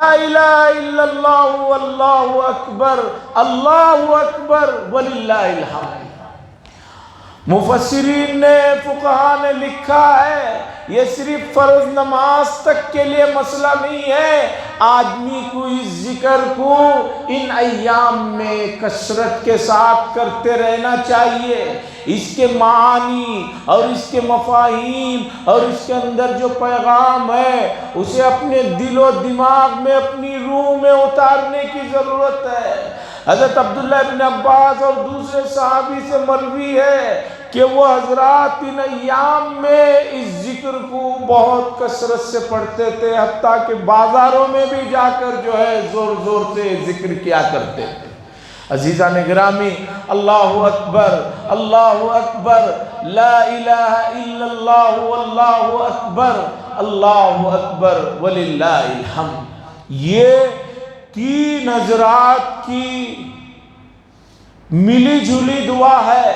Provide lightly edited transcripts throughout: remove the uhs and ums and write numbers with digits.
لا الہ الا اللہ واللہ اکبر، اللہ اکبر وللہ الحمد۔ مفسرین نے، فقہاء نے لکھا ہے یہ صرف فرض نماز تک کے لیے مسئلہ نہیں ہے، آدمی کو اس ذکر کو ان ایام میں کثرت کے ساتھ کرتے رہنا چاہیے۔ اس کے معانی اور اس کے مفاہیم اور اس کے اندر جو پیغام ہے اسے اپنے دل و دماغ میں، اپنی روح میں اتارنے کی ضرورت ہے۔ حضرت عبداللہ ابن عباس اور دوسرے صحابی سے مروی ہے کہ وہ حضرات ان ایام میں اس ذکر کو بہت کثرت سے پڑھتے تھے، حتیٰ کہ بازاروں میں بھی جا کر جو ہے زور زور سے ذکر کیا کرتے تھے۔ عزیزان گرامی، اللہ اکبر، اللہ اکبر، لا الہ الا اللہ واللہ اکبر، اللہ اکبر وللہ الحمد، یہ تین حضرات کی ملی جلی دعا ہے۔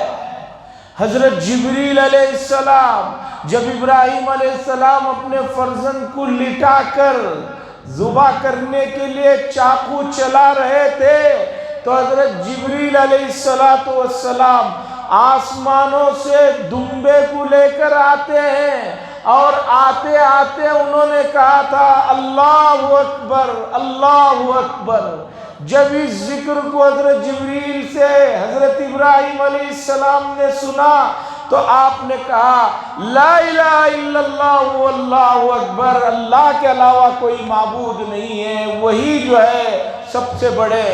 حضرت جبریل علیہ السلام جب ابراہیم علیہ السلام اپنے فرزند کو لٹا کر ذبح کرنے کے لیے چاقو چلا رہے تھے تو حضرت جبریل علیہ السلام آسمانوں سے دمبے کو لے کر آتے ہیں، اور آتے آتے انہوں نے کہا تھا اللہ اکبر، اللہ اکبر۔ جب اس ذکر کو حضرت جبریل سے حضرت ابراہیم علیہ السلام نے سنا تو آپ نے کہا لا الہ الا اللہ واللہ اکبر، اللہ کے علاوہ کوئی معبود نہیں ہے، وہی جو ہے سب سے بڑے۔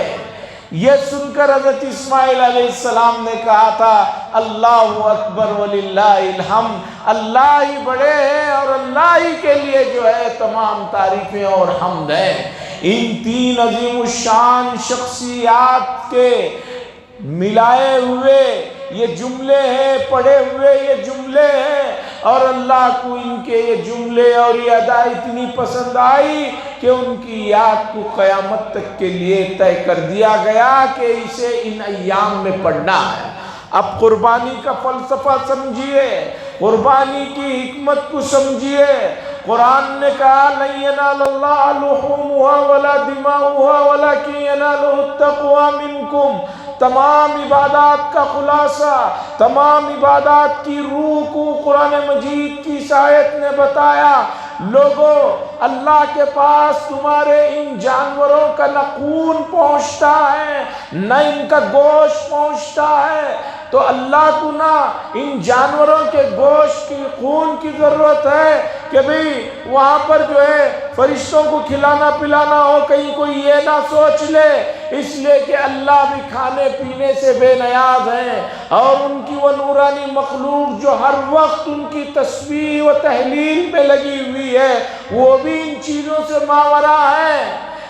یہ سن کر حضرت اسماعیل علیہ السلام نے کہا تھا اللہ اکبر وللہ الحمد، اللہ ہی بڑے ہیں اور اللہ ہی کے لیے جو ہے تمام تعریفیں اور حمد ہیں۔ ان تین عظیم الشان شخصیات کے ملائے ہوئے یہ جملے ہیں، پڑھے ہوئے یہ جملے ہیں، اور اللہ کو ان کے یہ جملے اور یہ ادا اتنی پسند آئی کہ ان کی یاد کو قیامت تک کے لیے طے کر دیا گیا کہ اسے ان ایام میں پڑھنا ہے۔ اب قربانی کا فلسفہ سمجھیے، قربانی کی حکمت کو سمجھیے۔ قرآن نے کہا لن ینال اللہ لحومها ولا دماؤها ولکن ینالہ التقوی منکم۔ تمام عبادات کا خلاصہ، تمام عبادات کی روح کو قرآن مجید کی اس آیت نے بتایا۔ لوگوں، اللہ کے پاس تمہارے ان جانوروں کا نہ خون پہنچتا ہے نہ ان کا گوشت پہنچتا ہے، تو اللہ کو نہ ان جانوروں کے گوشت کی خون کی ضرورت ہے کہ بھئی وہاں پر جو ہے فرشتوں کو کھلانا پلانا ہو، کہیں کوئی یہ نہ سوچ لے، اس لیے کہ اللہ بھی کھانے پینے سے بے نیاز ہیں، اور ان کی وہ نورانی مخلوق جو ہر وقت ان کی تسبیح و تحلیل پہ لگی ہوئی ہے وہ بھی ان چیزوں سے ماورا ہے۔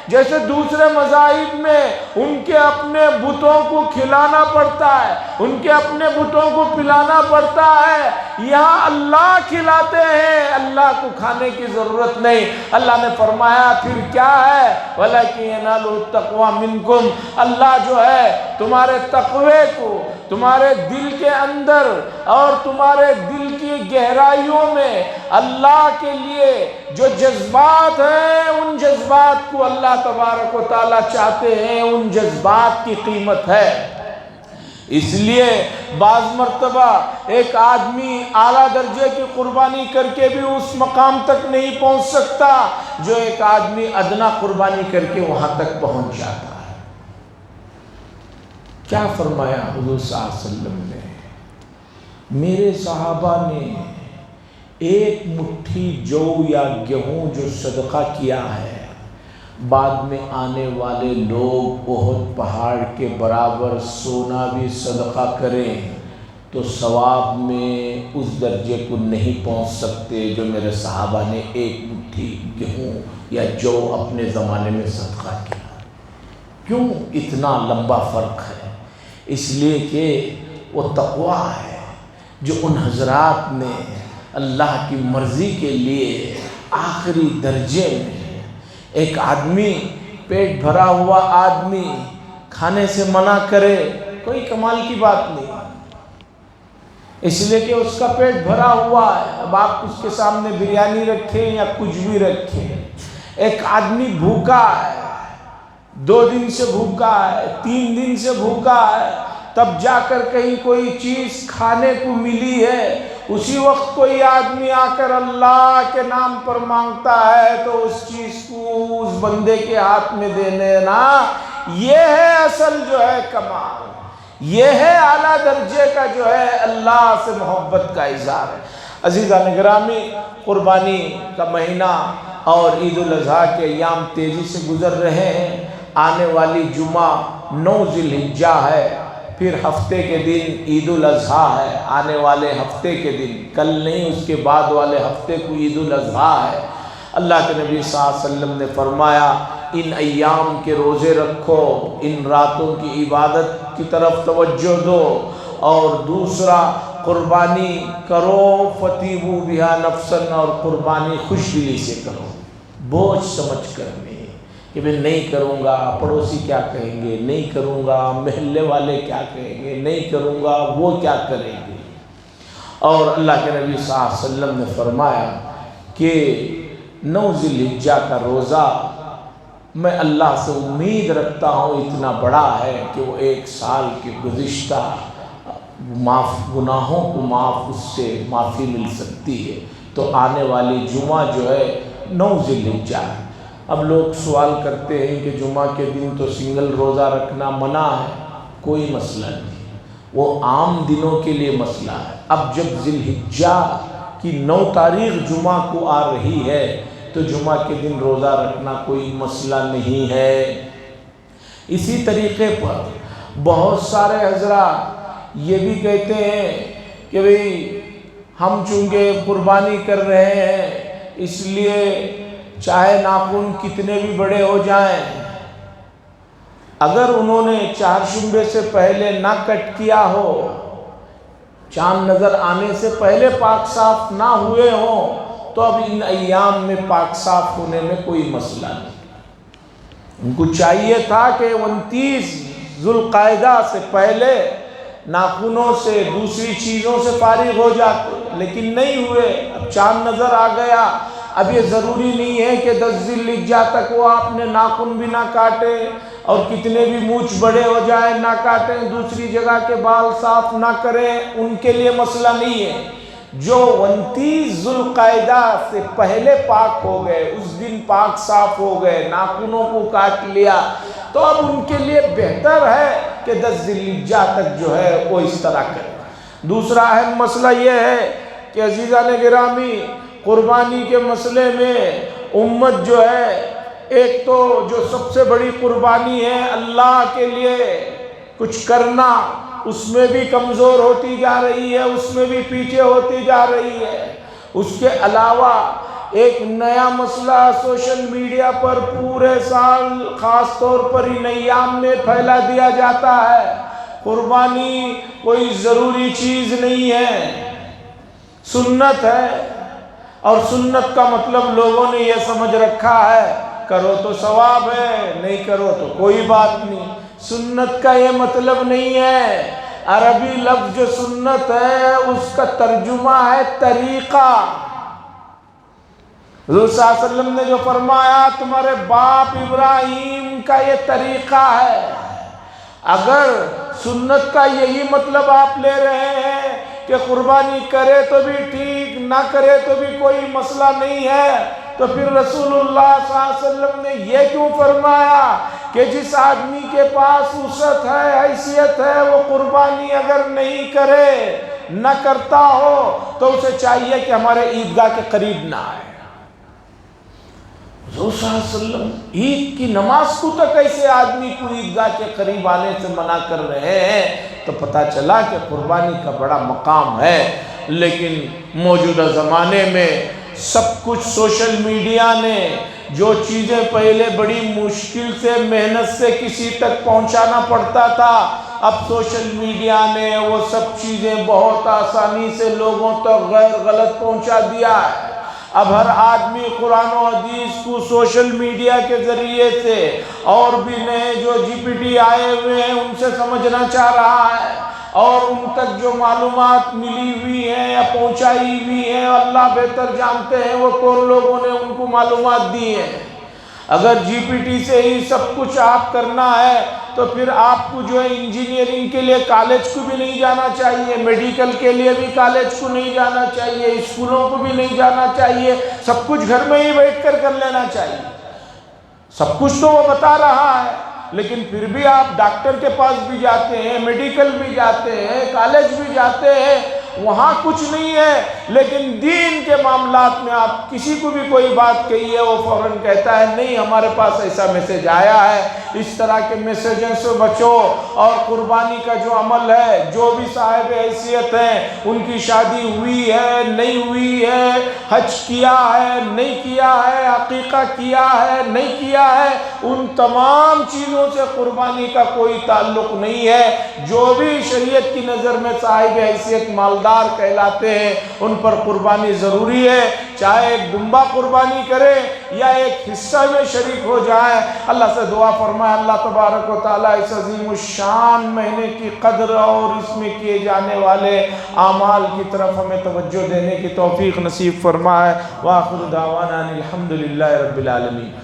جیسے دوسرے مذاہب میں ان کے اپنے بتوں کو کھلانا پڑتا ہے، ان کے اپنے بتوں کو پلانا پڑتا ہے، یہاں اللہ کھلاتے ہیں، اللہ کو کھانے کی ضرورت نہیں۔ اللہ نے فرمایا پھر کیا ہے وَلَكِنْ يَنَالُهُ التَّقْوَى مِنْكُمْ، اللہ جو ہے تمہارے تقوی کو تمہارے دل کے اندر اور تمہارے دل کی گہرائیوں میں اللہ کے لیے جو جذبات ہیں ان جذبات کو اللہ تبارک و تعالیٰ چاہتے ہیں، ان جذبات کی قیمت ہے۔ اس لیے بعض مرتبہ ایک آدمی اعلیٰ درجے کی قربانی کر کے بھی اس مقام تک نہیں پہنچ سکتا جو ایک آدمی ادنا قربانی کر کے وہاں تک پہنچ جاتا ہے۔ کیا فرمایا حضور صلی اللہ علیہ وسلم نے؟ میرے صحابہ نے ایک مٹھی جو یا گیہوں جو صدقہ کیا ہے، بعد میں آنے والے لوگ احد پہاڑ کے برابر سونا بھی صدقہ کریں تو ثواب میں اس درجے کو نہیں پہنچ سکتے جو میرے صحابہ نے ایک مٹھی گیہوں یا جو اپنے زمانے میں صدقہ کیا۔ کیوں اتنا لمبا فرق ہے؟ اس لیے کہ وہ تقویٰ ہے جو ان حضرات نے اللہ کی مرضی کے لیے آخری درجے میں، ایک آدمی پیٹ بھرا ہوا آدمی کھانے سے منع کرے کوئی کمال کی بات نہیں، اس لیے کہ اس کا پیٹ بھرا ہوا ہے۔ اب آپ اس کے سامنے بریانی رکھیں یا کچھ بھی رکھیں، ایک آدمی بھوکا ہے، 2 دن سے بھوکا ہے، 3 دن سے بھوکا ہے، تب جا کر کہیں کوئی چیز کھانے کو ملی ہے، اسی وقت کوئی آدمی آ کر اللہ کے نام پر مانگتا ہے تو اس چیز کو اس بندے کے ہاتھ میں دینے نا، یہ ہے اصل جو ہے کمال، یہ ہے اعلیٰ درجے کا جو ہے اللہ سے محبت کا اظہار ہے۔ عزیزان گرامی، قربانی کا مہینہ اور عید الاضحیٰ کے ایام تیزی سے گزر رہے ہیں۔ آنے والی جمعہ 9 ذی الحجہ ہے، پھر ہفتے کے دن عید الاضحیٰ ہے، آنے والے ہفتے کے دن، کل نہیں اس کے بعد والے ہفتے کو عید الاضحیٰ ہے۔ اللہ کے نبی صلی اللہ علیہ وسلم نے فرمایا ان ایام کے روزے رکھو، ان راتوں کی عبادت کی طرف توجہ دو، اور دوسرا قربانی کرو، فتیبوا بہا نفسا، اور قربانی خوش دلی سے کرو، بوجھ سمجھ کر نہیں کہ میں نہیں کروں گا پڑوسی کیا کہیں گے، نہیں کروں گا محلے والے کیا کہیں گے، نہیں کروں گا وہ کیا کریں گے۔ اور اللہ کے نبی صلی اللہ علیہ وسلم نے فرمایا کہ 9 ذی الحجہ کا روزہ میں اللہ سے امید رکھتا ہوں اتنا بڑا ہے کہ وہ 1 سال کے گزشتہ گناہوں کو اس سے معافی مل سکتی ہے۔ تو آنے والی جمعہ جو ہے 9 ذی الحجہ ہے۔ اب لوگ سوال کرتے ہیں کہ جمعہ کے دن تو سنگل روزہ رکھنا منع ہے، کوئی مسئلہ نہیں، وہ عام دنوں کے لیے مسئلہ ہے۔ اب جب ذی الحجہ کی 9 تاریخ جمعہ کو آ رہی ہے تو جمعہ کے دن روزہ رکھنا کوئی مسئلہ نہیں ہے۔ اسی طریقے پر بہت سارے حضرات یہ بھی کہتے ہیں کہ بھئی ہم چونکہ قربانی کر رہے ہیں اس لیے چاہے ناخن کتنے بھی بڑے ہو جائیں، اگر انہوں نے چہارشنبے سے پہلے نہ کٹ کیا ہو، چاند نظر آنے سے پہلے پاک صاف نہ ہوئے ہوں، تو اب ان ایام میں پاک صاف ہونے میں کوئی مسئلہ نہیں۔ ان کو چاہیے تھا کہ 29 ذو القعدہ سے پہلے ناخنوں سے دوسری چیزوں سے فارغ ہو جاتے، لیکن نہیں ہوئے۔ اب چاند نظر آ گیا، اب یہ ضروری نہیں ہے کہ 10 ذی الحجہ تک وہ آپ نے ناخن بھی نہ کاٹے اور کتنے بھی مونچھ بڑے ہو جائیں نہ کاٹیں، دوسری جگہ کے بال صاف نہ کریں، ان کے لیے مسئلہ نہیں ہے۔ جو 29 ذو القعدہ سے پہلے پاک ہو گئے، اس دن پاک صاف ہو گئے، ناخنوں کو کاٹ لیا، تو اب ان کے لیے بہتر ہے کہ 10 ذی الحجہ تک جو ہے وہ اس طرح کرے۔ دوسرا اہم مسئلہ یہ ہے کہ عزیزان گرامی، قربانی کے مسئلے میں امت جو ہے، ایک تو جو سب سے بڑی قربانی ہے اللہ کے لیے کچھ کرنا، اس میں بھی کمزور ہوتی جا رہی ہے، اس میں بھی پیچھے ہوتی جا رہی ہے۔ اس کے علاوہ ایک نیا مسئلہ سوشل میڈیا پر پورے سال خاص طور پر ان ایام میں پھیلا دیا جاتا ہے، قربانی کوئی ضروری چیز نہیں ہے، سنت ہے، اور سنت کا مطلب لوگوں نے یہ سمجھ رکھا ہے کرو تو ثواب ہے، نہیں کرو تو کوئی بات نہیں۔ سنت کا یہ مطلب نہیں ہے، عربی لفظ جو سنت ہے اس کا ترجمہ ہے طریقہ۔ حضور صلی اللہ علیہ وسلم نے جو فرمایا تمہارے باپ ابراہیم کا یہ طریقہ ہے، اگر سنت کا یہی مطلب آپ لے رہے ہیں کہ قربانی کرے تو بھی ٹھیک، نہ کرے تو بھی کوئی مسئلہ نہیں ہے، تو پھر رسول اللہ صلی اللہ علیہ وسلم نے یہ کیوں فرمایا کہ جس آدمی کے پاس وسعت ہے، حیثیت ہے، وہ قربانی اگر نہیں کرے، نہ کرتا ہو، تو اسے چاہیے کہ ہمارے عیدگاہ کے قریب نہ آئے۔ حضور صلی اللہ علیہ وسلم عید کی نماز کو تک ایسے آدمی کو عیدگاہ کے قریب آنے سے منع کر رہے ہیں، تو پتہ چلا کہ قربانی کا بڑا مقام ہے۔ لیکن موجودہ زمانے میں سب کچھ سوشل میڈیا نے، جو چیزیں پہلے بڑی مشکل سے محنت سے کسی تک پہنچانا پڑتا تھا، اب سوشل میڈیا نے وہ سب چیزیں بہت آسانی سے لوگوں تک غیر غلط پہنچا دیا ہے۔ اب ہر آدمی قرآن و حدیث کو سوشل میڈیا کے ذریعے سے، اور بھی نئے جو GPT آئے ہوئے ہیں ان سے سمجھنا چاہ رہا ہے، اور ان تک جو معلومات ملی ہوئی ہیں یا پہنچائی ہوئی ہیں اللہ بہتر جانتے ہیں وہ کون لوگوں نے ان کو معلومات دی ہیں۔ اگر جی پی ٹی سے ہی سب کچھ آپ کرنا ہے تو پھر آپ کو جو ہے انجینئرنگ کے لیے کالج کو بھی نہیں جانا چاہیے، میڈیکل کے لیے بھی کالج کو نہیں جانا چاہیے، اسکولوں کو بھی نہیں جانا چاہیے، سب کچھ گھر میں ہی بیٹھ کر لینا چاہیے۔ سب کچھ تو وہ بتا رہا ہے، لیکن پھر بھی آپ ڈاکٹر کے پاس بھی جاتے ہیں، میڈیکل بھی جاتے ہیں، کالج بھی جاتے ہیں، وہاں کچھ نہیں ہے، لیکن دین کے معاملات میں آپ کسی کو بھی کوئی بات کہی ہے وہ فوراً کہتا ہے نہیں ہمارے پاس ایسا میسج آیا ہے۔ اس طرح کے میسیجوں سے بچو، اور قربانی کا جو عمل ہے، جو بھی صاحب حیثیت ہیں، ان کی شادی ہوئی ہے نہیں ہوئی ہے، حج کیا ہے نہیں کیا ہے، عقیقہ کیا ہے نہیں کیا ہے، ان تمام چیزوں سے قربانی کا کوئی تعلق نہیں ہے۔ جو بھی شریعت کی نظر میں صاحب حیثیت مالدار کہلاتے ہیں ان پر قربانی ضروری ہے، چاہے ایک دمبا قربانی کرے یا ایک حصہ میں شریک ہو جائیں۔ اللہ سے دعا فرمائے اللہ تبارک و تعالیٰ اس عظیم الشان مہینے کی قدر اور اس میں کیے جانے والے اعمال کی طرف ہمیں توجہ دینے کی توفیق نصیب فرمائے۔ وآخر دعوانا ان الحمد للہ رب العالمین۔